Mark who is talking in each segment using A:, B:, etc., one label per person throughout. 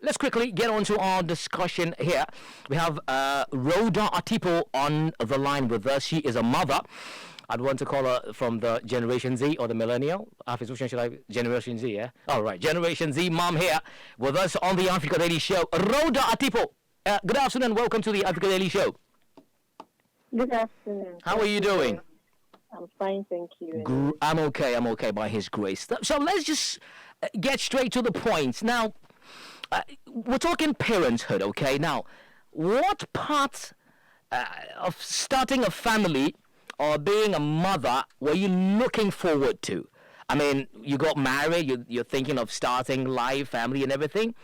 A: let's quickly get on to our discussion here. We have Rhoda Attipoe on the line with us. She is a mother. I'd want to call her from the Generation Z or the Millennial. Which one should I? Generation Z, yeah? All right, Generation Z mom here with us on the Africa Daily Show. Rhoda Attipoe, good afternoon and welcome to the Africa Daily Show.
B: Good afternoon.
A: How are you doing?
B: I'm fine, thank you.
A: I'm okay by His grace. So let's just get straight to the point. Now, we're talking parenthood, okay? Now, what part of starting a family or being a mother were you looking forward to? I mean, you got married, you're thinking of starting life, family and everything,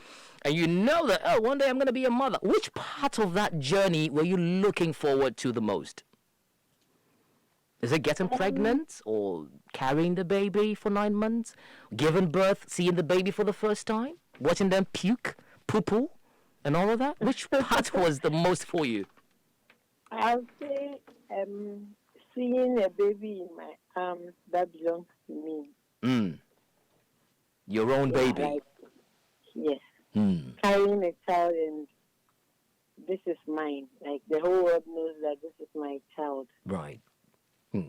A: and you know that, oh, one day I'm going to be a mother. Which part of that journey were you looking forward to the most? Is it getting pregnant or carrying the baby for 9 months, giving birth, seeing the baby for the first time, watching them puke, poo-poo, and all of that? Which part was the most for you?
B: I'll say seeing a baby in my arms that belongs to me.
A: Your own baby?
B: Like, yes. Carrying a child and this is mine. Like the whole world knows that this is my child.
A: Right.
B: Yeah.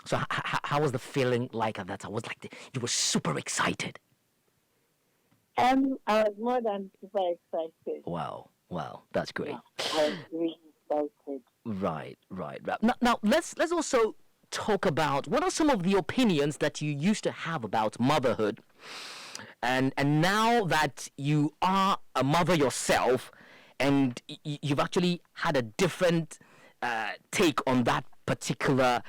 A: So how was the feeling like at that time? Was like you were super excited?
B: I was more than super excited.
A: Wow, that's great.
B: Yeah, I was really excited.
A: Right. Now let's also talk about what are some of the opinions that you used to have about motherhood, and now that you are a mother yourself, and you've actually had a different take on that particular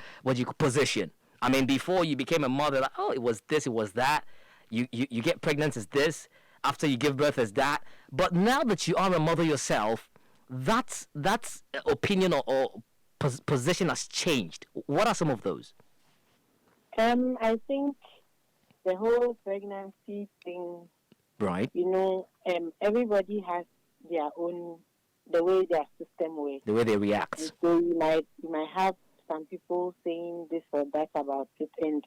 A: position. I mean, before you became a mother, like, oh, it was this, it was that. You get pregnant as this. After you give birth as that. But now that you are a mother yourself, that's opinion or position has changed. What are some of those?
B: I think the whole pregnancy thing.
A: Right.
B: You know, everybody has their own, the way their system works.
A: The way they react.
B: And so you might have some people saying this or that about it, and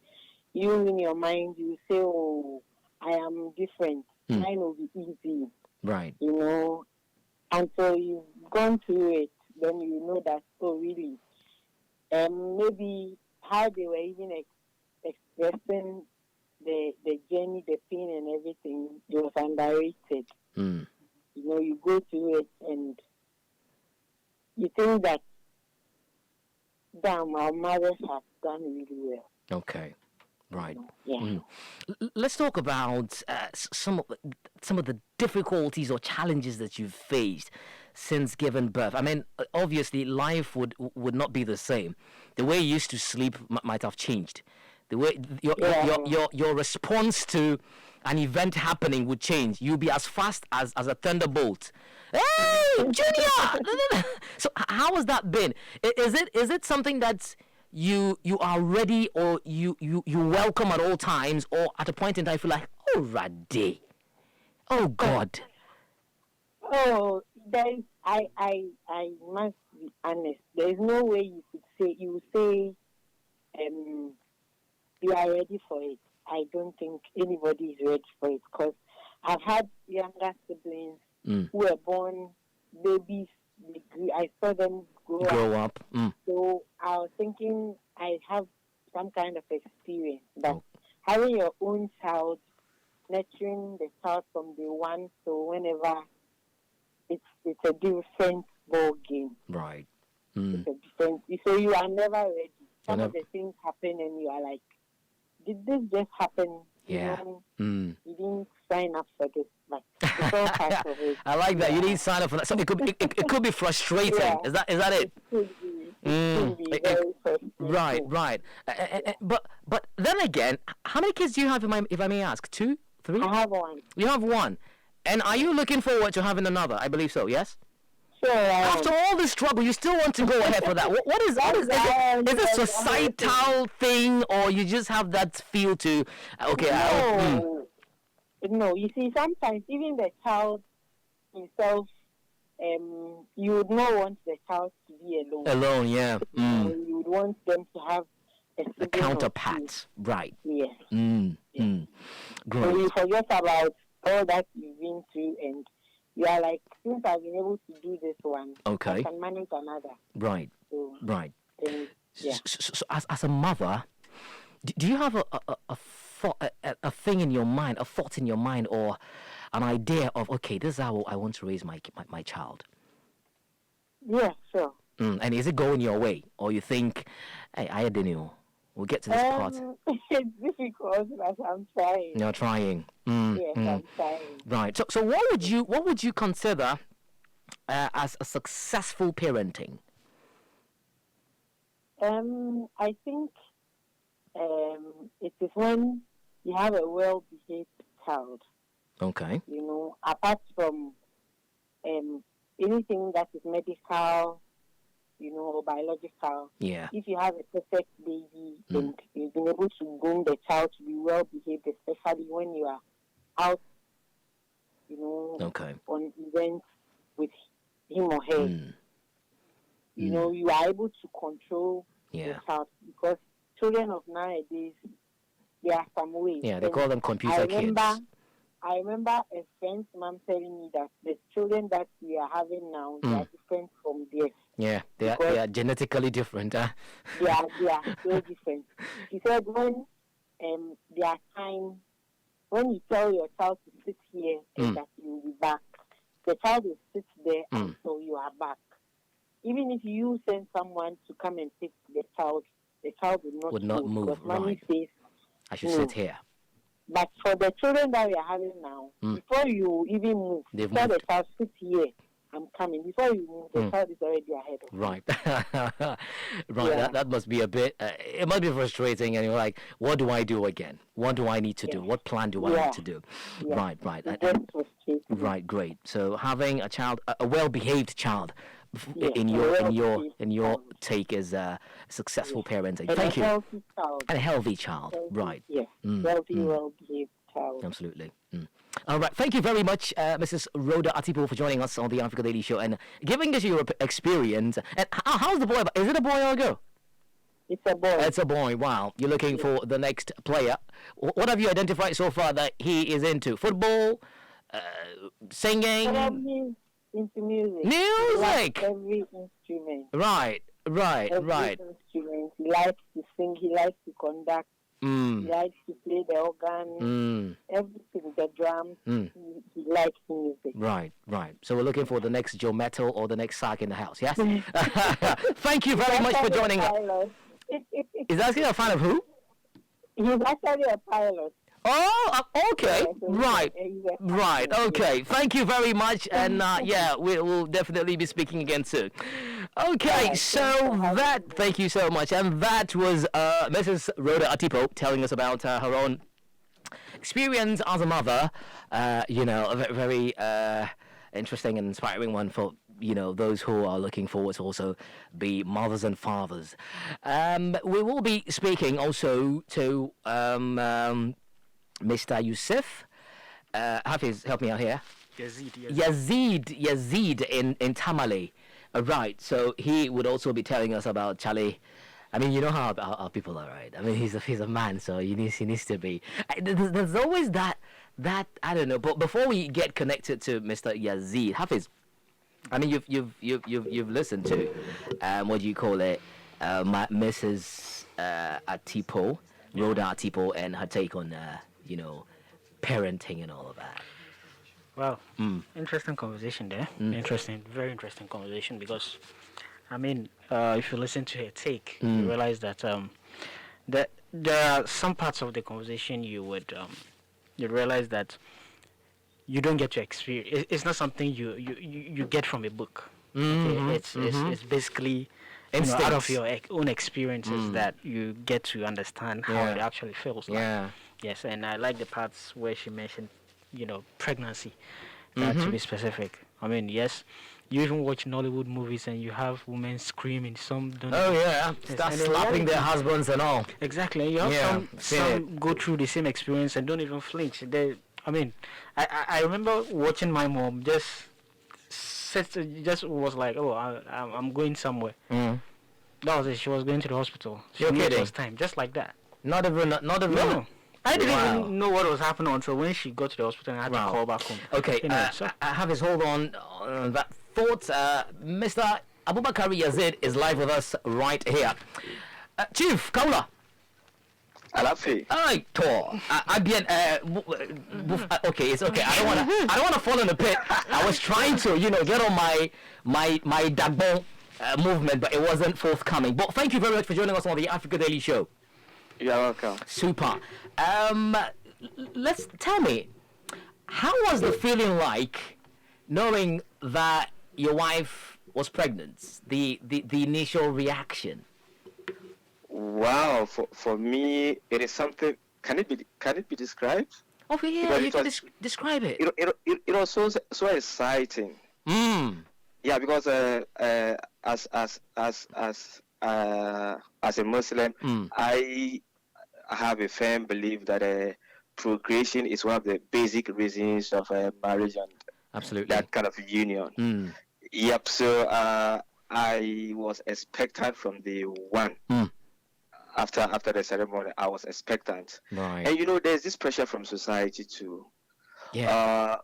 B: you in your mind you say, "Oh, I am different. Mine will be easy."
A: Right.
B: You know, until you've gone through it, then you know that. Oh, really? Maybe how they were even expressing the journey, the pain, and everything, it was underrated. You know, you go through it and you think that, damn, our mothers have done really well.
A: Okay, right.
B: Yeah.
A: Let's talk about some of the difficulties or challenges that you've faced since giving birth. I mean, obviously, life would not be the same. The way you used to sleep might have changed. The way your response to an event happening would change. You'll be as fast as a thunderbolt. Hey, Junior! So how has that been? Is it something that you are ready, or you welcome at all times, or at a point in time you feel like, oh, Radhe, oh God?
B: Oh, I must be honest. There is no way you would say you are ready for it. I don't think anybody is ready for it, because I've had younger siblings who were born babies. I saw them grow
A: up.
B: So I was thinking I have some kind of experience, but having your own child, nurturing the child from day one, so whenever it's a different ball game.
A: Right.
B: It's a different. So you are never ready. Some of the things happen, and you are like, did this just happen?
A: Yeah.
B: You didn't sign up for this. Like, it's all part of it.
A: I like that. You didn't sign up for that. So it could be frustrating.
B: Yeah.
A: Is that it?
B: It could be very frustrating.
A: Right. But then again, how many kids do you have, if I may ask? 2, 3?
B: I have one.
A: You have one. And are you looking forward to having another? I believe so, yes?
B: Sure.
A: After all this trouble, you still want to go ahead for that. What is it? Is it a societal thing, or you just have that feel to, okay,
B: No, you see, sometimes even the child himself, you would not want the child to be alone.
A: Alone, yeah.
B: You would want them to have
A: a counterpart, right?
B: Yes.
A: Great.
B: So you forget about all that you've been through, and you are like, since I've been able to do this one,
A: Okay.
B: I can manage another.
A: Right.
B: So,
A: Right.
B: then, yeah.
A: So as a mother, do you have a thought, a thing in your mind, a thought in your mind, or an idea of, okay, this is how I want to raise my child?
B: Yeah, sure.
A: And is it going your way, or you think, hey, I don't know, we'll get to this part?
B: It's difficult, but I'm trying.
A: You're trying.
B: Yes, I'm trying.
A: Right. So what would you consider as a successful parenting?
B: I think it is when you have a well-behaved child.
A: Okay.
B: You know, apart from anything that is medical, you know, or biological.
A: Yeah.
B: If you have a perfect baby and you've been able to groom the child to be well-behaved, especially when you are out, you know,
A: Okay.
B: on events with him or her, you know, you are able to control the child, because children of nowadays, there are some ways.
A: Yeah, they call them computer kids.
B: I remember a friend's mom telling me that the children that we are having now, they are different from theirs.
A: Yeah, they are genetically different. Huh?
B: They are so different. She said when there are times when you tell your child to sit here and that you will be back, the child will sit there until you are back. Even if you send someone to come and take the child will not move. Because mommy says,
A: I should sit here.
B: But for the children that we are having now, before you even move, tell the child, sit here, I'm coming. Before you move, the child is already ahead of you.
A: Right. Yeah. That must be a bit, it must be frustrating. And you're like, what do I do again? What do I need to do? What plan do I need to do?
B: Yeah.
A: Right.
B: Right,
A: great. So having a child, a well-behaved child, in your take is successful parenting.
B: And
A: Thank you.
B: Healthy child.
A: And a healthy child. Right.
B: Yes. Healthy, well-behaved child.
A: Absolutely. All right. Thank you very much, Mrs. Rhoda Attipoe, for joining us on the Africa Daily Show and giving us your experience. And how's the boy? Is it a boy or a girl?
B: It's a boy.
A: It's a boy. Wow. You're looking for the next player. What have you identified so far that he is into? Football? Singing?
B: Probably into music.
A: Music?
B: Every instrument.
A: Right.
B: Every instrument. He likes to sing. He likes to conduct. He likes to play the organ. Everything, the drums. He likes music.
A: Right. So we're looking for the next Joe Metal or the next Sark in the house. Yes. Thank you very much for joining us. Is that a fan of who?
B: He's actually a pilot.
A: Oh, okay. Right. Okay. Thank you very much. And we'll definitely be speaking again soon. Okay. Thank you so much. And that was Mrs. Rhoda Attipoe telling us about her own experience as a mother. A very interesting and inspiring one for those who are looking forward to also be mothers and fathers. We will be speaking also to Mr. Yusuf. Hafiz, help me out here. Yazeed in Tamale. Right, so he would also be telling us about Charlie. I mean, you know how our people are, right? I mean, he's a man, so he needs to be. There's always that I don't know. But before we get connected to Mr. Yazeed, Hafiz, I mean, you've listened to what do you call it, Mrs. Attipoe, Rhoda Attipoe, and her take on parenting and all of that.
C: Well, interesting conversation there. Very interesting conversation, because I mean, if you listen to her take, you realize that there are some parts of the conversation you would you realize that you don't get to experience. It's not something you get from a book. Okay? It's basically out of your own experiences that you get to understand how it actually feels like.
A: Yeah.
C: Yes, and I like the parts where she mentioned, pregnancy. To be specific. I mean, yes, you even watch Nollywood movies and you have women screaming. Some don't.
A: Oh yeah, start slapping their husbands and all.
C: Exactly. You have some go through the same experience and don't even flinch. I remember watching my mom just was like, oh, I'm going somewhere. That was it. She was going to the hospital. She knew it was time, just like that.
A: Not even.
C: No. I didn't
A: Wow.
C: even know what was happening until when she got to the hospital and I had
A: Wow.
C: to call back home.
A: Okay,
C: You know, so
A: have his hold on that thought. Mr. Abukari Yazeed is live with us right here. Chief Kaula.
D: Alafi.
A: Alright, Tor. Okay, it's okay. I don't wanna fall in the pit. I was trying to, get on my Dagbo movement, but it wasn't forthcoming. But thank you very much for joining us on the Africa Daily Show.
D: You're welcome.
A: Super. Tell me, how was the feeling like knowing that your wife was pregnant? The initial reaction.
D: Wow, for me, it is something. Can it be described?
A: Oh yeah,
D: Because
A: you
D: it
A: can
D: was-
A: describe it.
D: It was so exciting. Yeah, because as a Muslim, I have a firm belief that procreation is one of the basic reasons of marriage and
A: Absolutely.
D: that kind of union. Yep. So I was expectant from the one. After the ceremony, I was expectant.
A: Right.
D: And there's this pressure from society too.
A: Yeah.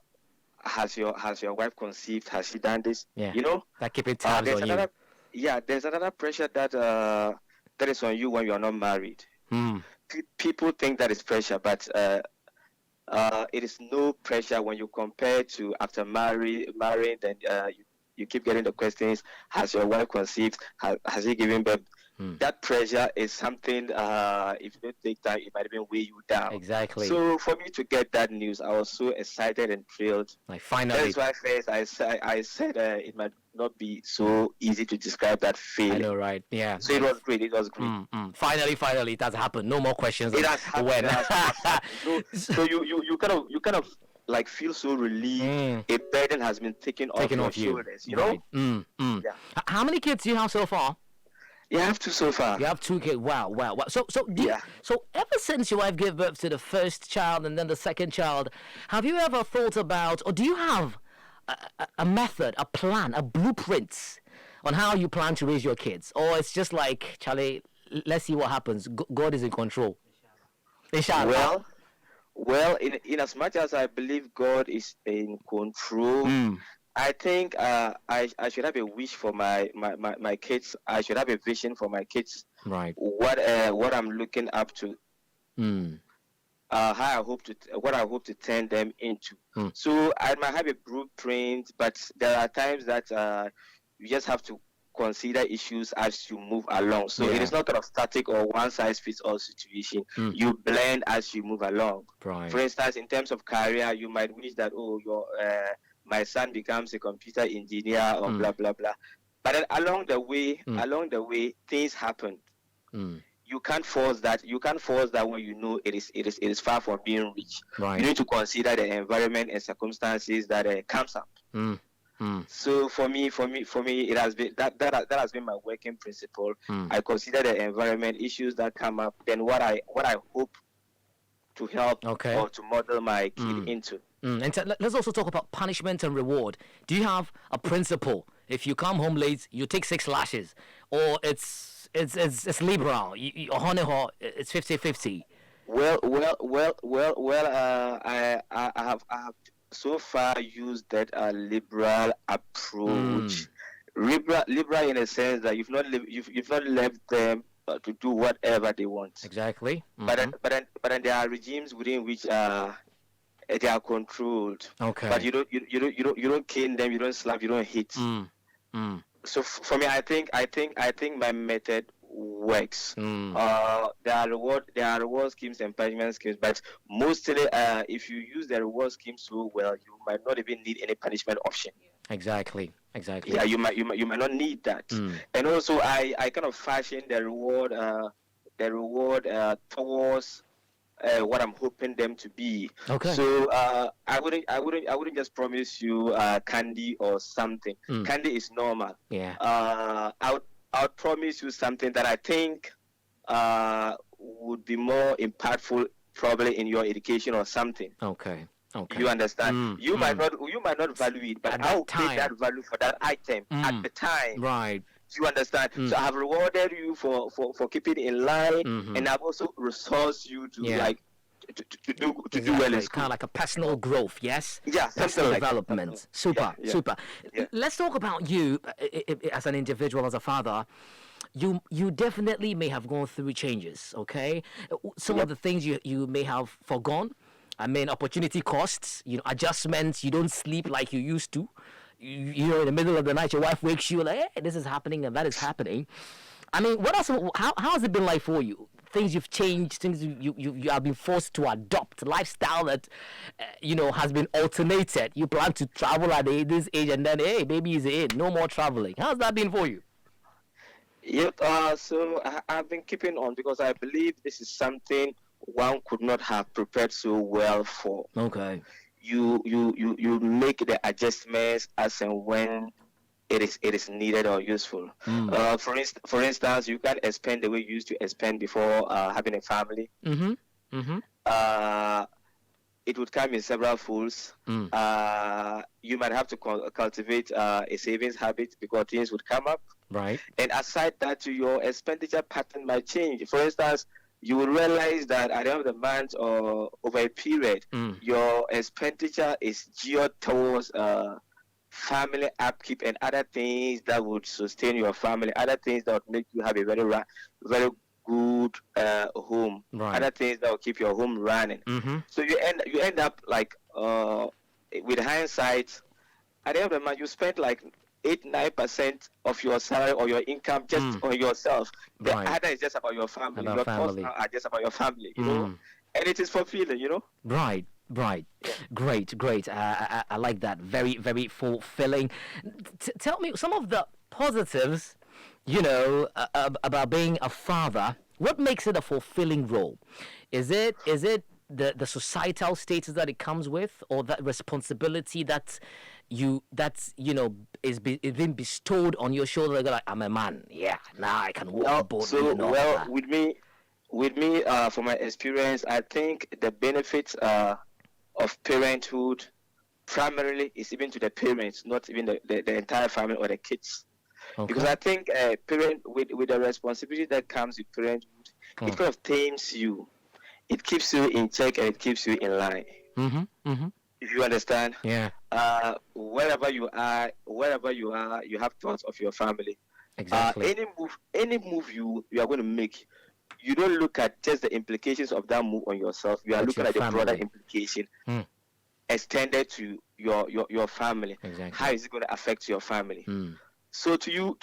D: Has your wife conceived? Has she done this?
A: Yeah. That keeping
D: There's
A: tabs on
D: another,
A: you.
D: yeah, there's another pressure that is on you when you are not married. People think that is pressure, but it is no pressure when you compare to after marrying. Then you keep getting the questions: has your wife conceived? Has he given birth? That pressure is something. If you don't take time, it might even weigh you down.
A: Exactly.
D: So for me to get that news, I was so excited and thrilled.
A: Like finally.
D: That's why first I said it might not be so easy to describe that feeling.
A: I know, right? Yeah.
D: So it was great. It was great.
A: Finally, it has happened. No more questions.
D: It has happened.
A: When?
D: It has happened. So you kind of like feel so relieved. A burden has been taken off your shoulders. You know?
A: Right.
D: Yeah.
A: How many kids do you have so far?
D: You have two so far.
A: You have 2 kids. Wow. So ever since your wife gave birth to the first child and then the second child, have you ever thought about, or do you have a method, a plan, a blueprint on how you plan to raise your kids? Or it's just like, Charlie, let's see what happens. God is in control. Inshallah.
D: Well, in as much as I believe God is in control, I think I should have a wish for my kids. I should have a vision for my kids.
A: Right.
D: What I'm looking up to. What I hope to turn them into. So I might have a blueprint, but there are times that you just have to consider issues as you move along. So it is not a static or one size fits all situation. You blend as you move along.
A: Right.
D: For instance, in terms of career, you might wish that my son becomes a computer engineer or blah blah blah. But then along the way, things happen. You can't force that. You can't force that when you know it is far from being reached.
A: Right.
D: You need to consider the environment and circumstances that comes up. So for me, it has been that has been my working principle. I consider the environment issues that come up, then what I hope to help or to model my kid into.
A: And let's also talk about punishment and reward. Do you have a principle? If you come home late, you take 6 lashes, or it's liberal. You honor her, it's 50-50.
D: Well. I have so far used that liberal approach. Liberal in a sense that you've not left them to do whatever they want.
A: Exactly.
D: But then there are regimes within which they are controlled.
A: Okay.
D: But you don't cane them, you don't slap, you don't hit. So for me, I think my method works. There are reward schemes and punishment schemes, but mostly if you use the reward scheme so well, you might not even need any punishment option.
A: Exactly.
D: Yeah, you might not need that. And also I kind of fashion the reward towards what I'm hoping them to be.
A: Okay.
D: So I wouldn't just promise you candy or something. Candy is normal.
A: Yeah.
D: I would promise you something that I think would be more impactful, probably in your education or something.
A: Okay.
D: You understand? You might not value it, but I'll pay that value for that item at the time.
A: Right.
D: You understand? So I've rewarded you for keeping it in line, and I've also resourced you to do well in school.
A: Kind of like a personal growth, yes?
D: Yeah, something
A: personal
D: like that.
A: development. Super,
D: Yeah.
A: super.
D: Yeah.
A: Let's talk about you as an individual, as a father. You definitely may have gone through changes, okay? Some of the things you may have forgone. I mean, opportunity costs, adjustments. You don't sleep like you used to. In the middle of the night, your wife wakes you like, hey, this is happening and that is happening. I mean, how has it been like for you? Things you've changed, things you have been forced to adopt, lifestyle that, has been alternated. You plan to travel at this age and then, hey, baby is in, no more traveling. How's that been for you?
D: Yep. So I've been keeping on because I believe this is something one could not have prepared so well for.
A: Okay.
D: You make the adjustments as and when it is needed or useful. For instance, you can't expand the way you used to expand before having a family. It would come in several folds. You might have to cultivate a savings habit because things would come up.
A: Right.
D: And aside that, your expenditure pattern might change. For instance, you will realize that at the end of the month or over a period, your expenditure is geared towards family upkeep and other things that would sustain your family, other things that would make you have a very good home, other things that will keep your home running. So you end up like with hindsight, at the end of the month, you spend like 8-9% of your salary or your income just on yourself. The other is just about your family. Your thoughts now are just about your family, and it is fulfilling,
A: Right. Yeah. Great. I like that. Very, very fulfilling. Tell me some of the positives, about being a father. What makes it a fulfilling role? Is it the societal status that it comes with, or that responsibility that is being bestowed on your shoulder? Like, I'm a man. Yeah, now I can walk boldly.
D: So, with me, from my experience, I think the benefits of parenthood primarily is even to the parents, not even the entire family or the kids. Okay. Because I think parent with the responsibility that comes with parenthood, it kind of tames you. It keeps you in check and it keeps you in line. If you understand.
A: Yeah.
D: Wherever you are, you have thoughts of your family.
A: Exactly.
D: Any move you are going to make, you don't look at just the implications of that move on yourself. You are looking at the broader implication extended to your family.
A: Exactly.
D: How is it going to affect your family? So to you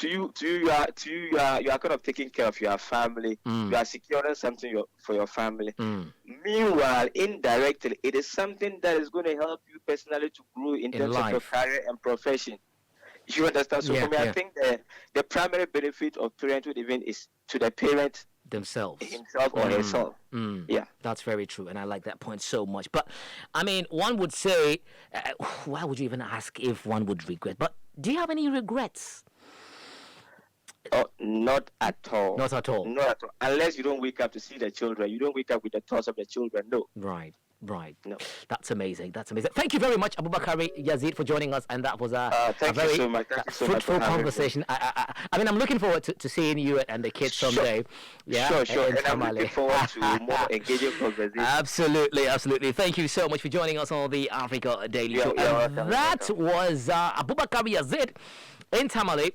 D: are kind of taking care of your family. You are securing something for your family. Meanwhile, indirectly, it is something that is going to help you personally to grow in terms of your career and profession. You understand? So for me, I think the primary benefit of parenthood even is to the parent
A: themselves,
D: himself or herself. Yeah,
A: that's very true, and I like that point so much. But I mean, one would say, why would you even ask if one would regret? But do you have any regrets?
D: Oh, not at all.
A: Not at all.
D: Not at all. Unless you don't wake up to see the children. You don't wake up with the thoughts of the children. No.
A: Right.
D: No.
A: That's amazing. Thank you very much, Abukari Yazeed, for joining us, and that was a very fruitful conversation. I mean, I'm looking forward to seeing you and the kids someday.
D: Yeah, sure. And I'm looking forward to more engaging conversation.
A: Absolutely. Thank you so much for joining us on the Africa Daily Show. That was Abukari Yazeed in Tamale,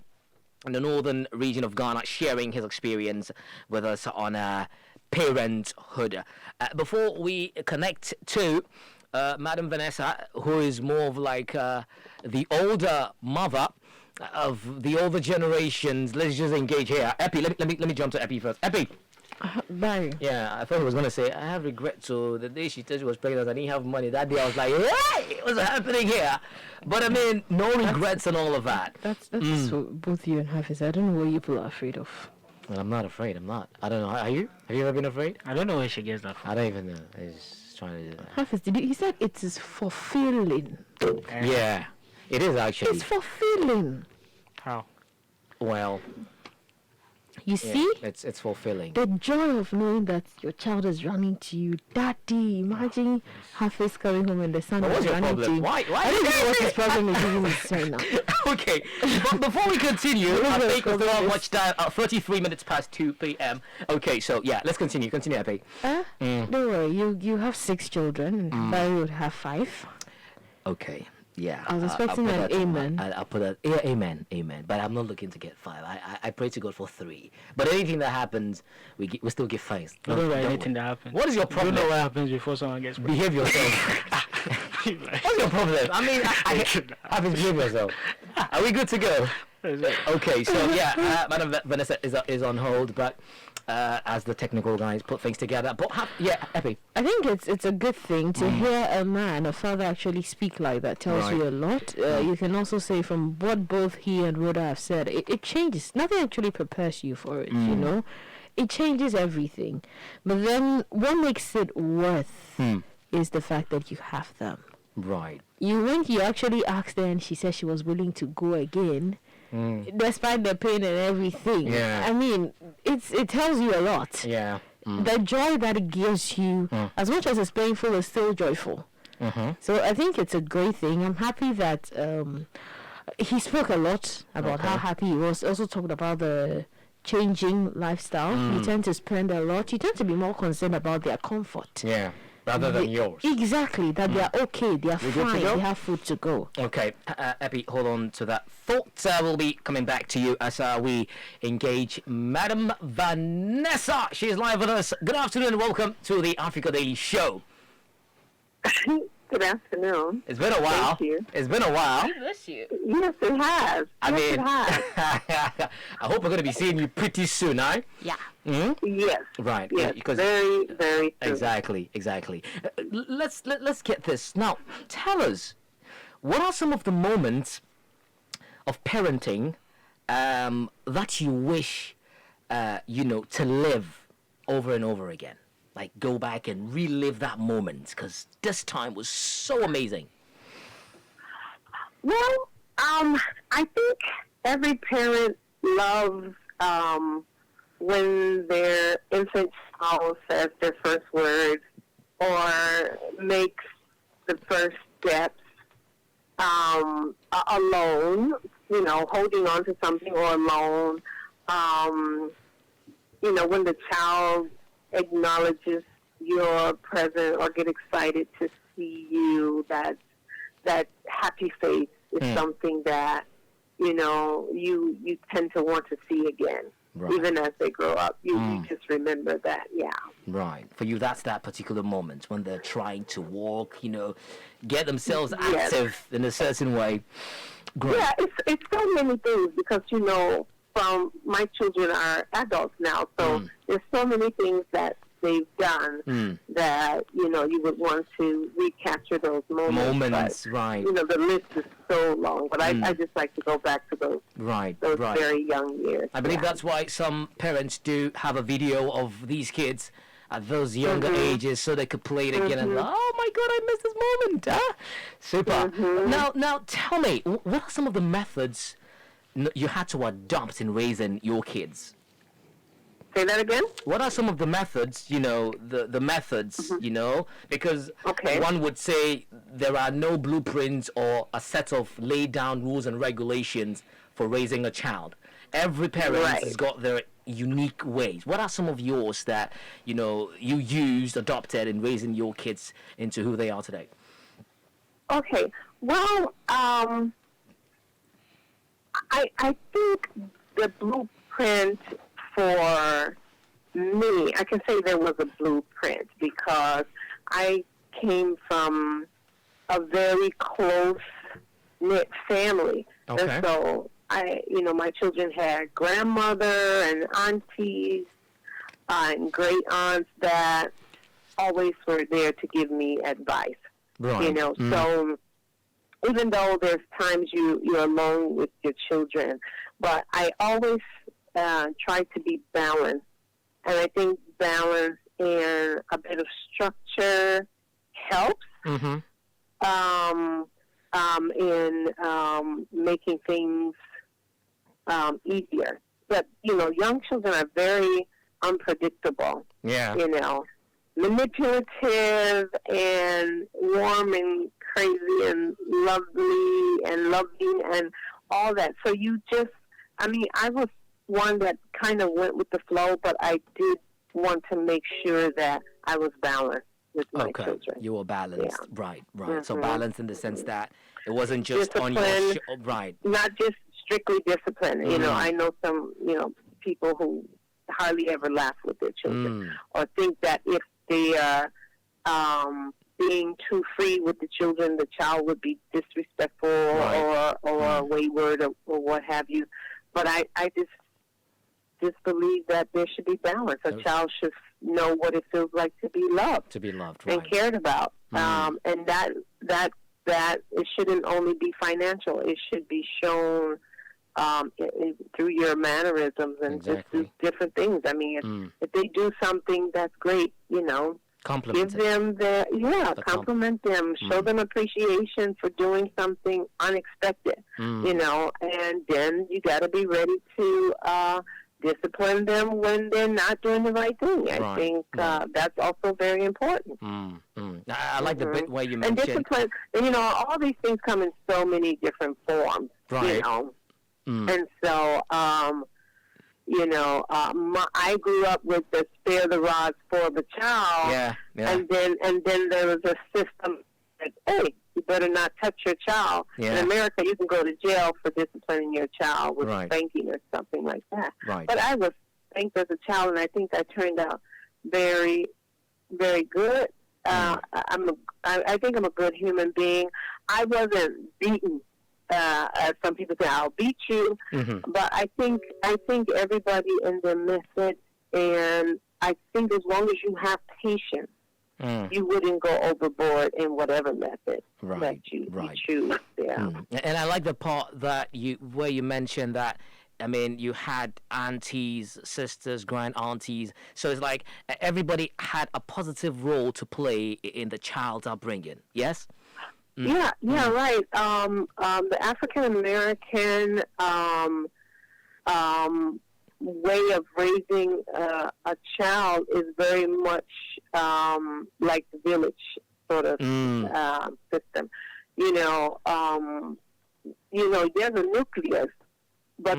A: in the northern region of Ghana, sharing his experience with us on parenthood. Before we connect to Madam Vanessa, who is more of like the older mother of the older generations, let's just engage here. Epi, let me jump to Epi first. Epi.
E: Barry.
A: Yeah, I thought he was going to say, I have regret. So the day she told she was pregnant, I didn't have money. That day I was like, hey, what's happening here? But I mean, no regrets and all of that.
E: That's what both you and Hafiz, I don't know what you people are afraid of.
A: Well, I'm not afraid. I'm not. I don't know. Are you? Have you ever been afraid?
C: I don't know where she gets that from.
A: I don't even know. I just trying to do that.
E: Hafiz, he said it is fulfilling.
A: Yeah, it is actually.
E: It's fulfilling.
C: How?
A: Well,
E: You see?
A: It's fulfilling.
E: The joy of knowing that your child is running to you, Daddy. Imagine Hafiz coming home and the son
A: What's
E: is
A: your
E: running to
A: problem?
E: you.
A: Why
E: I don't know what his problem is even right now.
A: Okay, but before we continue, I think we've got much time. 33 minutes past 2 p.m. Okay, so yeah, let's continue. Continue, Abby.
E: Don't worry, you have 6 children, and Barry would have 5.
A: Okay. Yeah,
E: I was expecting an amen.
A: I'll put a yeah, amen. But I'm not looking to get 5. I pray to God for 3. But anything that happens, we still give thanks.
C: I don't know anything that happens.
A: What is your problem?
C: You don't know what happens before someone gets pregnant.
A: Behave yourself. What's your problem? I mean, I behave yourself. Are we good to go? Okay, so yeah, Madam Vanessa is on hold, but as the technical guys put things together. But Epi.
E: I think it's a good thing to hear a father actually speak like that. Tells you a lot. You can also say from what both he and Rhoda have said, it changes. Nothing actually prepares you for it, you know. It changes everything. But then what makes it worth is the fact that you have them.
A: Right.
E: When you actually asked her and she said she was willing to go again, despite the pain and everything.
A: Yeah.
E: I mean, it tells you a lot.
A: Yeah.
E: The joy that it gives you, as much as it's painful, is still joyful. So I think it's a great thing. I'm happy that he spoke a lot about how happy he was. Also talked about the changing lifestyle. You tend to spend a lot. You tend to be more concerned about their comfort.
A: Yeah. Rather than yours.
E: Exactly. That they are okay. They are fine. They have food to go.
A: Okay. Abby, hold on to that thought. We'll be coming back to you as we engage Madam Vanessa. She is live with us. Good afternoon and welcome to the Africa Daily Show.
B: Good afternoon.
A: It's been a while.
B: Thank you.
A: It's been a while.
E: I miss you.
B: Yes, it has.
A: I hope we're going to be seeing you pretty soon, huh?
E: Yeah.
B: Yes.
A: Right.
B: Yes.
A: Because
B: very, very soon.
A: Exactly. Let's get this now. Tell us, what are some of the moments of parenting that you wish to live over and over again? Like go back and relive that moment because this time was so amazing.
B: Well, I think every parent loves when their infant child says their first words or makes the first steps alone, holding on to something or alone. When the child acknowledges your presence or get excited to see you, that happy face is something that you tend to want to see again. Right. Even as they grow up, you just remember that.
A: Right. For you, that's that particular moment when they're trying to walk, get themselves active in a certain way. Great.
B: Yeah, it's so many things because from my children are adults now, so there's so many things that they've done that you would want to recapture those moments. But,
A: right?
B: The list is so long, but I just like to go back to those very young years.
A: I believe that's why some parents do have a video of these kids at those younger ages, so they could play it again and oh my God, I missed this moment! Super. Now tell me, what are some of the methods you had to adopt in raising your kids?
B: Say that again?
A: What are some of the methods, the methods, because one would say there are no blueprints or a set of laid down rules and regulations for raising a child. Every parent has got their unique ways. What are some of yours that, you used, adopted in raising your kids into who they are today?
B: Okay. Well, I think the blueprint for me, I can say there was a blueprint because I came from a very close-knit family.
A: Okay.
B: And so my children had grandmother and aunties and great aunts that always were there to give me advice.
A: Right.
B: So even though there's times you're alone with your children, but I always try to be balanced. And I think balance and a bit of structure helps in making things easier. but young children are very unpredictable.
A: Yeah.
B: Manipulative and warm and crazy and lovely and loving and all that. So I was one that kind of went with the flow, but I did want to make sure that I was balanced with my children.
A: You were balanced.
B: Yeah.
A: Right.
B: Mm-hmm.
A: So balanced in the sense that it wasn't just
B: discipline,
A: on your right.
B: Not just strictly discipline. I know some, people who hardly ever laugh with their children or think that if they are being too free with the children, the child would be disrespectful or wayward or what have you. But I just believe that there should be balance. A child should know what it feels like to be loved. And cared about. And that it shouldn't only be financial. It should be shown through your mannerisms and just different things. I mean, if they do something that's great,
A: Compliment
B: give them compliment them, show them appreciation for doing something unexpected, and then you got to be ready to discipline them when they're not doing the right thing. I think that's also very important.
A: I like the bit where you mentioned...
B: And discipline, all these things come in so many different forms, And so, I grew up with the spare the rod, spoil the child. And then there was a system that, hey, you better not touch your child. In America, you can go to jail for disciplining your child with spanking or something like that. But I was spanked as a child, and I think I turned out very, very good. I think I'm a good human being. I wasn't beaten. As some people say, I'll beat you. But I think everybody in their method, and I think as long as you have patience, you wouldn't go overboard in whatever method that you choose. Yeah.
A: And I like the part that where you mentioned that. I mean, you had aunties, sisters, grand aunties. So it's like everybody had a positive role to play in the child's upbringing. Yes.
B: Right. The African American way of raising a child is very much like the village sort of system. There's a nucleus, but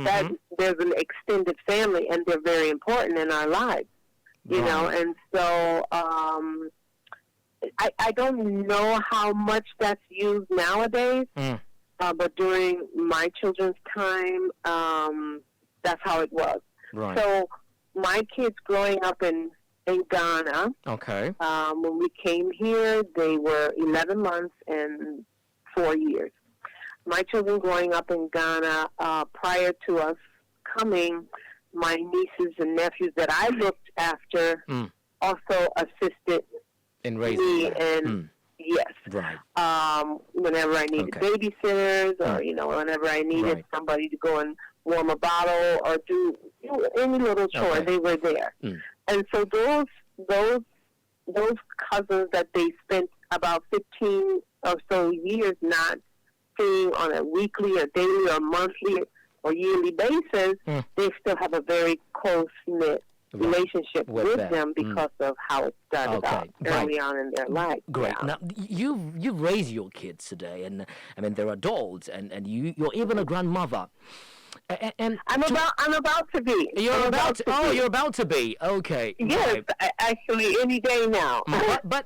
B: there's an extended family, and they're very important in our lives. And so. I don't know how much that's used nowadays, but during my children's time, that's how it was. So my kids growing up in Ghana, when we came here, they were 11 months and 4 years. My children growing up in Ghana, prior to us coming, my nieces and nephews that I looked after also assisted
A: in raising
B: me, and whenever I needed babysitters, or whenever I needed somebody to go and warm a bottle or do any little chore, they were there. And so those cousins that they spent about 15 or so years not seeing on a weekly or daily or monthly or yearly basis, they still have a very close-knit relationship with them because of how it started out early on in their life.
A: Great. Now, you've raised your kids today, and I mean they're adults, and you're even a grandmother. And
B: I'm about to be.
A: You're about to be. Okay.
B: Yes, actually, any day now.
A: but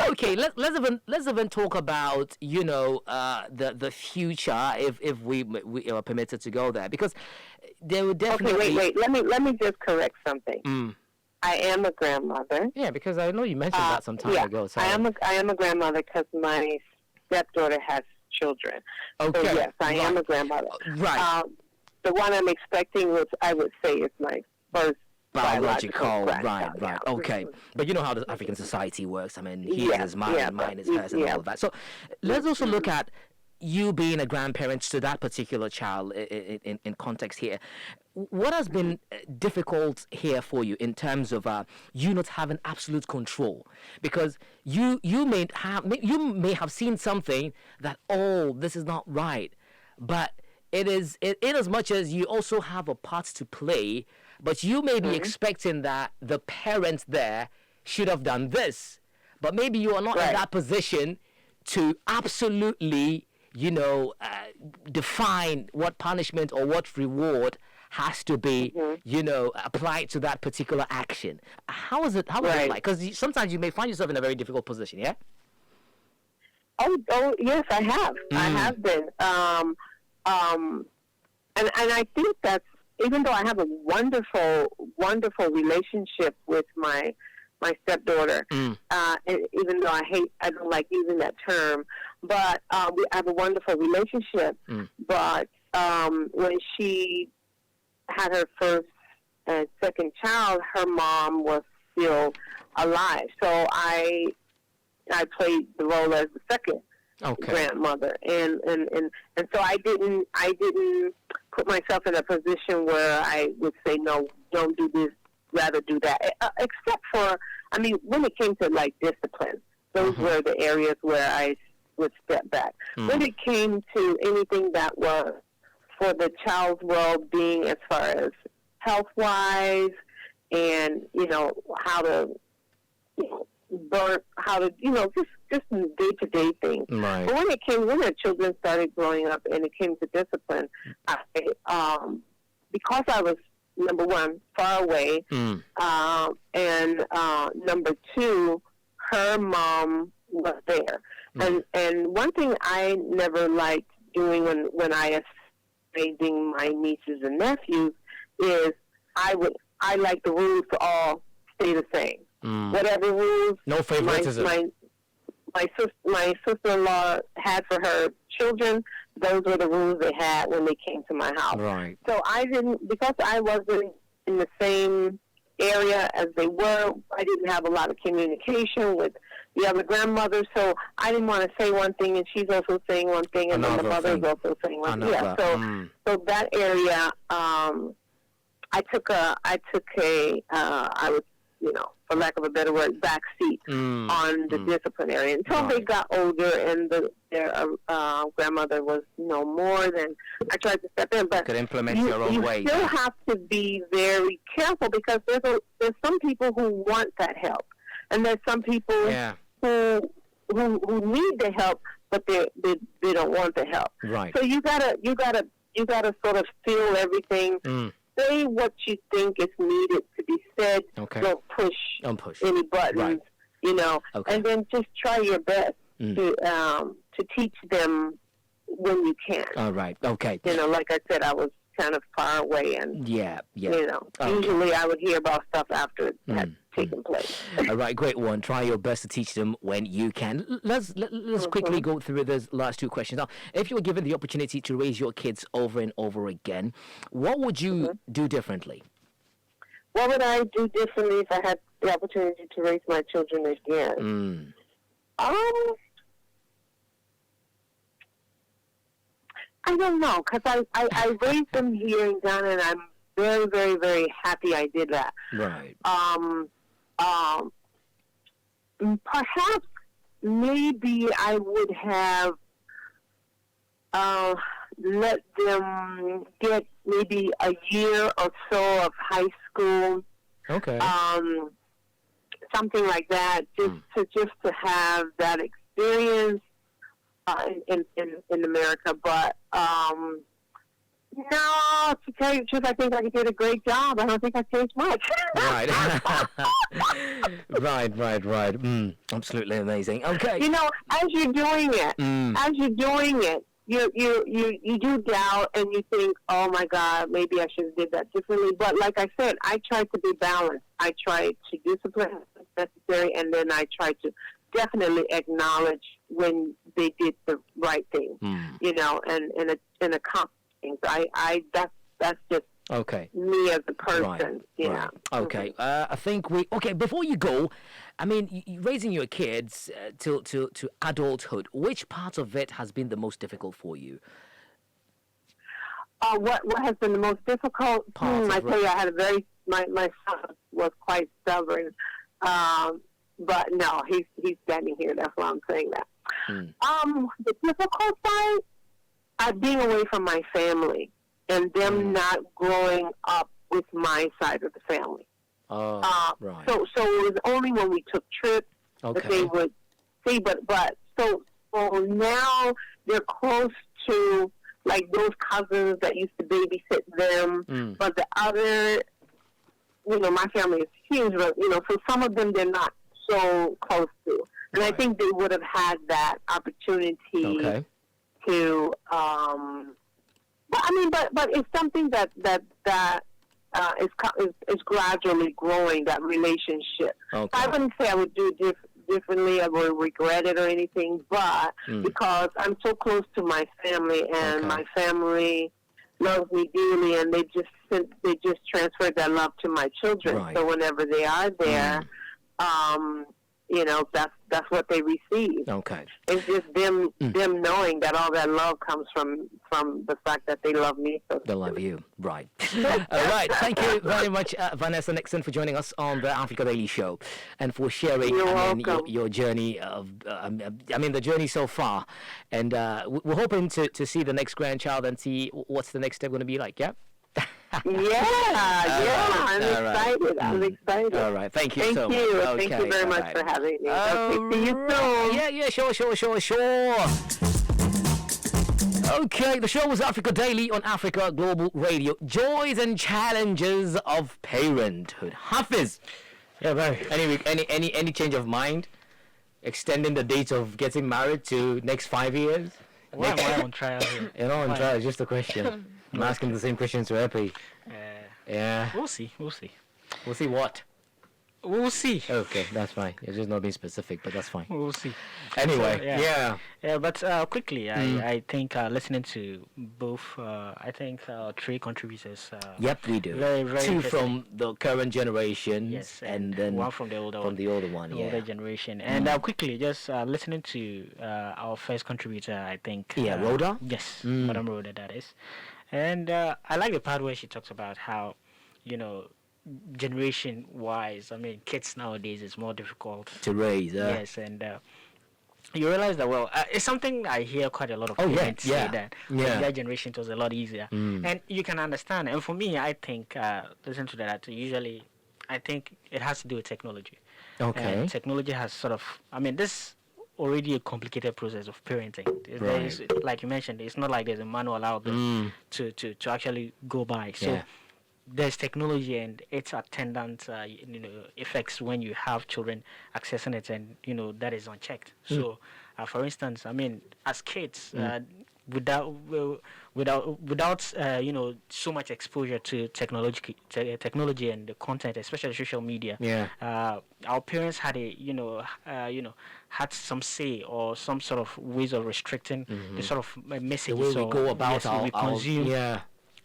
A: okay, let's even talk about the future if we are permitted to go there, because there would definitely.
B: Okay, wait. Let me just correct something. I am a grandmother.
A: Yeah, because I know you mentioned that some time ago. So.
B: I am a grandmother because my stepdaughter has children.
A: Okay.
B: So yes, I am a grandmother.
A: Right.
B: The one I'm expecting, which I would say is my first biological
A: right. Okay. But you know how the African society works. I mean, his is mine, and mine is hers, and all of that. So let's also look at you being a grandparent to that particular child in context here. What has been difficult here for you in terms of you not having absolute control? Because you may have seen something that, this is not right, but it is in as much as you also have a part to play, but you may be expecting that the parent there should have done this, but maybe you are not in that position to absolutely, define what punishment or what reward has to be, applied to that particular action. How is it like? Because sometimes you may find yourself in a very difficult position, yeah?
B: Oh, yes, I have. I have been. And I think that's, even though I have a wonderful, wonderful relationship with my stepdaughter, and even though I don't like using that term, but we have a wonderful relationship. But when she had her first and second child, her mom was still alive. So I played the role as the second grandmother, and so I didn't put myself in a position where I would say, no, don't do this, rather do that. Except for, when it came to like discipline, those were the areas where I would step back. When it came to anything that was for the child's well-being, as far as health-wise, and how to just day-to-day things.
A: Right.
B: But when the children started growing up and it came to discipline, because I was, number one, far away, and number two, her mom was there. And one thing I never liked doing when I was raising my nieces and nephews is I like the rules to all stay the same. Whatever rules,
A: no favoritism.
B: My sister-in-law had for her children, those were the rules they had when they came to my house.
A: Right.
B: So because I wasn't in the same area as they were, I didn't have a lot of communication with the other grandmother, so I didn't want to say one thing and she's also saying one thing, and then the mother is also saying one thing. Yeah, so that area, I took a I was, for lack of a better word, back seat on the disciplinary until they got older and their grandmother was more than I tried to step in. But
A: could implement your own way.
B: You still have to be very careful, because there's some people who want that help, and there's some people who need the help, but they don't want the help.
A: Right.
B: So you gotta sort of feel everything. Say what you think is needed to be said.
A: Okay.
B: Don't push any buttons, and then just try your best to teach them when you can.
A: All right. Okay.
B: Like I said, I was kind of far away, and usually I would hear about stuff after it had taken place.
A: All right, great one. Try your best to teach them when you can. Let's quickly go through those last two questions. Now, if you were given the opportunity to raise your kids over and over again, what would you do differently?
B: What would I do differently if I had the opportunity to raise my children again? I don't know, because I raised them here in Ghana, and I'm very, very, very happy I did that.
A: Right.
B: Perhaps maybe I would have let them get maybe a year or so of high school.
A: Okay.
B: Something like that, just to have that experience in America. But no, to tell you the truth, I think I did a great job. I don't think I changed much.
A: Right. right. Absolutely amazing. Okay.
B: As you're doing it, you do doubt and you think, oh my God, maybe I should have did that differently. But like I said, I tried to be balanced. I tried to discipline as necessary, and then I tried to definitely acknowledge when they did the right thing, and accomplish things. That's just me as a person.
A: Right. Okay. I think before you go, raising your kids to adulthood, which part of it has been the most difficult for you?
B: What has been the most difficult? I tell you, I had my son was quite stubborn. But no, he's standing here. That's why I'm saying that. The difficult side, being away from my family and them not growing up with my side of the family.
A: Oh, right.
B: So it was only when we took trips that they would see. But so now they're close to like those cousins that used to babysit them. But the other, my family is huge, but so some of them they're not so close to, and I think they would have had that opportunity to. But it's something that is gradually growing, that relationship.
A: Okay.
B: I wouldn't say I would do it differently. I would regret it or anything, but because I'm so close to my family and my family loves me dearly, and they just transferred that love to my children.
A: Right.
B: So whenever they are there, that's what they receive.
A: Okay.
B: It's just them knowing that all that love comes from the fact that they love me. So
A: they love you, right? All right. Thank you very much, Vanessa Mixson, for joining us on the Africa Daily Show and for sharing your journey of, the journey so far. And we're hoping to see the next grandchild and see what's the next step going to be like. Yeah.
B: I'm excited.
A: All right, thank you so much.
B: Okay, thank you very much for having me. Okay, see you soon.
A: Yeah, sure. Okay, the show was Africa Daily on Africa Global Radio. Joys and challenges of parenthood. Hafiz.
C: Yeah, bro.
A: Any change of mind? Extending the date of getting married to next 5 years?
C: Why am I on trial here?
A: You're not on trial, it's just a question. I'm asking the same question to Epi. Yeah.
C: We'll see.
A: We'll see what?
C: We'll see.
A: Okay, that's fine. You're just not being specific, but that's fine.
C: We'll see.
A: Anyway,
C: so, yeah. But quickly, I think listening to both, three contributors.
A: Yep, we do.
C: Very, very
A: two from the current generation.
C: Yes,
A: and then
C: one from the older one.
A: Older
C: generation. And quickly, just listening to our first contributor, I think.
A: Rhoda.
C: Yes, Madam Rhoda, that is. And I like the part where she talks about how, generation-wise, kids nowadays is more difficult
A: to raise.
C: Yes, and you realize that, it's something I hear quite a lot of parents say that their generation was a lot easier. And you can understand. And for me, I think, listen to that, usually, I think it has to do with technology.
A: Okay.
C: And technology has sort of, this already a complicated process of parenting. There's, like you mentioned, it's not like there's a manual out there to actually go by. So there's technology and its attendant effects when you have children accessing it, and that is unchecked. So for instance, as kids, without so much exposure to technology and the content, especially social media, our parents had had some say or some sort of ways of restricting the sort of messages
A: we go about
C: we consume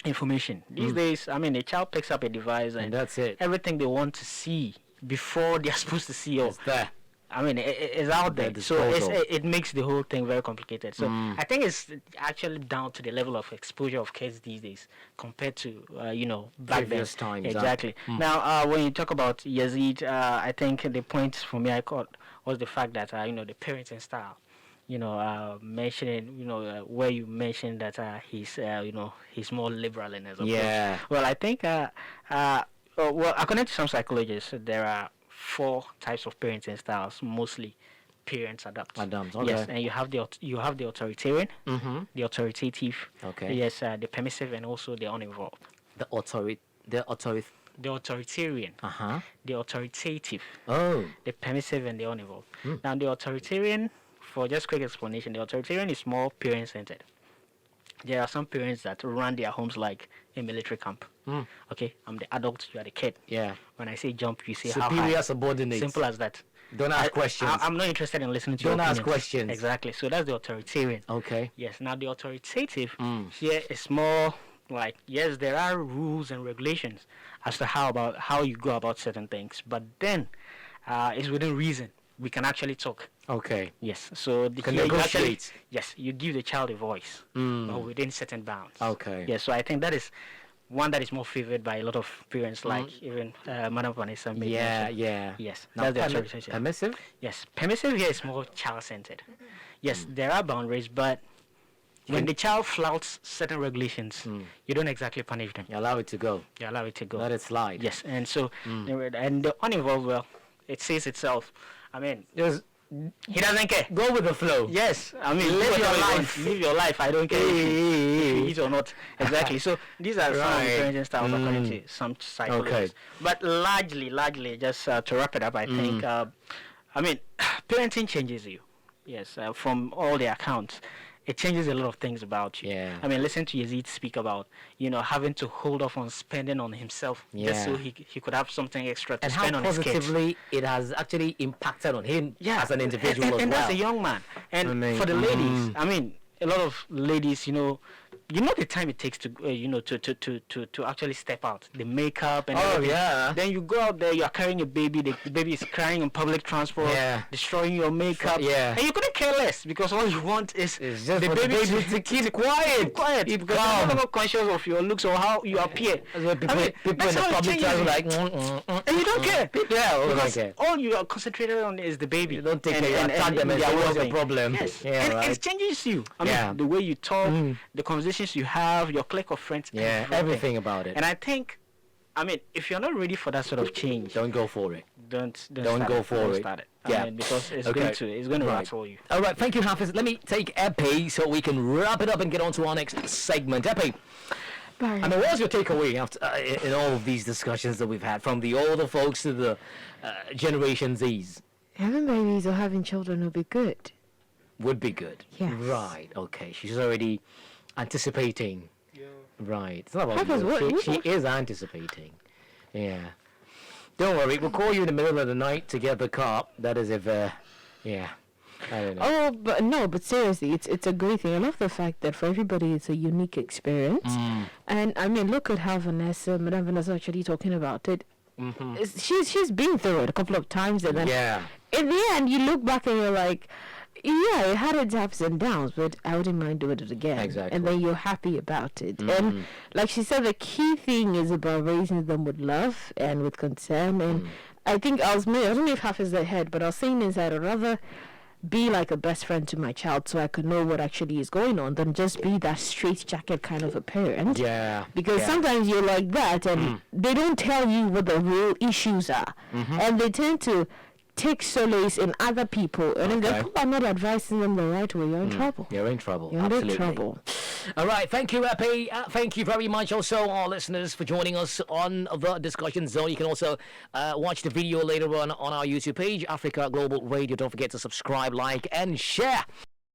C: information. These days, a child picks up a device and
A: that's it.
C: Everything they want to see before they're supposed to see
A: it's there.
C: It's out there, so it makes the whole thing very complicated. So I think it's actually down to the level of exposure of kids these days compared to back
A: previous
C: then.
A: times.
C: Exactly. Now, when you talk about Yazeed, I think the point for me I caught was the fact that the parenting style. Mentioning where you mentioned that he's more liberal in his approach.
A: Yeah.
C: Well, I think according to some psychologists, there are 4 types of parenting styles. Mostly, parents adopt.
A: Okay.
C: Yes, and you have the authoritarian, the authoritative.
A: Okay.
C: Yes, the permissive, and also the uninvolved.
A: The
C: authoritarian. The authoritative.
A: Oh.
C: The permissive and the uninvolved. Now, the authoritarian, for just quick explanation, the authoritarian is more parent-centered. There are some parents that run their homes like a military camp. Okay, I'm the adult, you are the kid.
A: Yeah.
C: When I say jump, you say
A: superior
C: how high.
A: Subordinate.
C: Simple as that.
A: Don't ask questions.
C: I'm not interested in listening to
A: Don't
C: your
A: ask
C: opinions.
A: questions.
C: Exactly. So that's the authoritarian.
A: Okay.
C: Yes. Now the authoritative here is more like, yes, there are rules and regulations as to how you go about certain things, but then it's within reason. We can actually talk.
A: Okay.
C: Yes. So
A: can negotiate.
C: You give the child a voice, but within certain bounds.
A: Okay.
C: Yes. So I think that is one that is more favored by a lot of parents, like even Madam Vanessa.
A: Yeah.
C: Yes.
A: Now,
C: that's the authorization.
A: Permissive?
C: Yes. Permissive here is more child-centered. Yes, there are boundaries, but when the child flouts certain regulations, you don't exactly punish them.
A: You allow it to go.
C: You allow it to go.
A: Let it slide.
C: Yes, and so and the uninvolved, well, it says itself. I mean,
A: Just
C: he doesn't care.
A: go with the flow.
C: Yes, I mean, live your life. Live your life. I don't care if you eat or not. Exactly. So these are some of the parenting styles according to some psychologists. But largely, just to wrap it up, I think, I mean, parenting changes you. Yes, from all the accounts. It changes a lot of things about you.
A: Yeah.
C: I mean, listen to Yazeed speak about, having to hold off on spending on himself just so he could have something extra to
A: And
C: spend
A: how
C: on his kids.
A: positively it has actually impacted on him as an individual
C: and
A: as well.
C: as a young man. And
A: I mean,
C: for the ladies, I mean, a lot of ladies, you know the time it takes to to actually step out, the makeup and everything.
A: yeah.
C: Then you go out there, you are carrying a baby, the baby is crying on public transport, destroying your makeup, and you couldn't care less because all you want is
A: It's
C: the
A: just for
C: baby
A: to keep quiet.
C: because you're no longer conscious of your looks or how you appear.
A: That's why people, people in
C: that's
A: the
C: how it
A: public
C: changes
A: transport
C: you.
A: like,
C: And you don't care.
A: Because
C: All you are concentrated on is the baby.
A: You don't take
C: and,
A: care, you
C: and,
A: attack
C: and
A: them and
C: their
A: say, what's your
C: well-being.
A: problem?
C: Yes.
A: Yeah,
C: and
A: right.
C: it changes you. I
A: Yeah.
C: mean, the way you talk, the conversations you have, your clique of friends.
A: Yeah, everything about it.
C: And I think, I mean, if you're not ready for that sort of change,
A: Don't go for it.
C: don't
A: Don't go for it.
C: Start it.
A: Yeah.
C: I mean, because it's
A: Okay.
C: going to
A: Right.
C: rattle you.
A: All right, thank you, Hafiz. Let me take Epi so we can wrap it up and get on to our next segment. Epi,
E: Bye.
A: I mean, what's your takeaway after in all of these discussions that we've had, from the older folks to the Generation Zs?
E: Having babies or having children would be good.
A: Would be good.
E: Yes.
A: Right. Okay. She's already anticipating. Yeah. Right. It's not about
E: Hafiz,
A: you.
E: what-
A: She is anticipating. Yeah. Don't worry. We'll call you in the middle of the night to get the car. That is if, yeah. I don't know.
E: Oh, but seriously, it's a great thing. I love the fact that for everybody it's a unique experience. And I mean, look at how Madame Vanessa actually talking about it. She's been through it a couple of times, and then in the end you look back and you're like, yeah, it had its ups and downs, but I wouldn't mind doing it again.
A: Exactly.
E: And then you're happy about it. And like she said, the key thing is about raising them with love and with concern. And I think I don't know if half is the head, but I was saying inside, I'd rather be like a best friend to my child so I could know what actually is going on than just be that straitjacket kind of a parent.
A: Yeah.
E: Because sometimes you're like that and they don't tell you what the real issues are. And they tend to take solace in other people. And if people are not advising them the right way, you're in trouble.
A: You're in trouble.
E: You're in
A: Absolutely.
E: trouble.
A: All right. Thank you, Epi. Thank you very much also, our listeners, for joining us on the discussion zone. You can also watch the video later on our YouTube page, Africa Global Radio. Don't forget to subscribe, like, and share.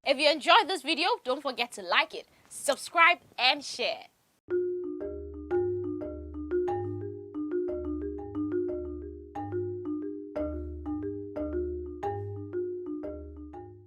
F: If you enjoyed this video, don't forget to like it, subscribe, and share.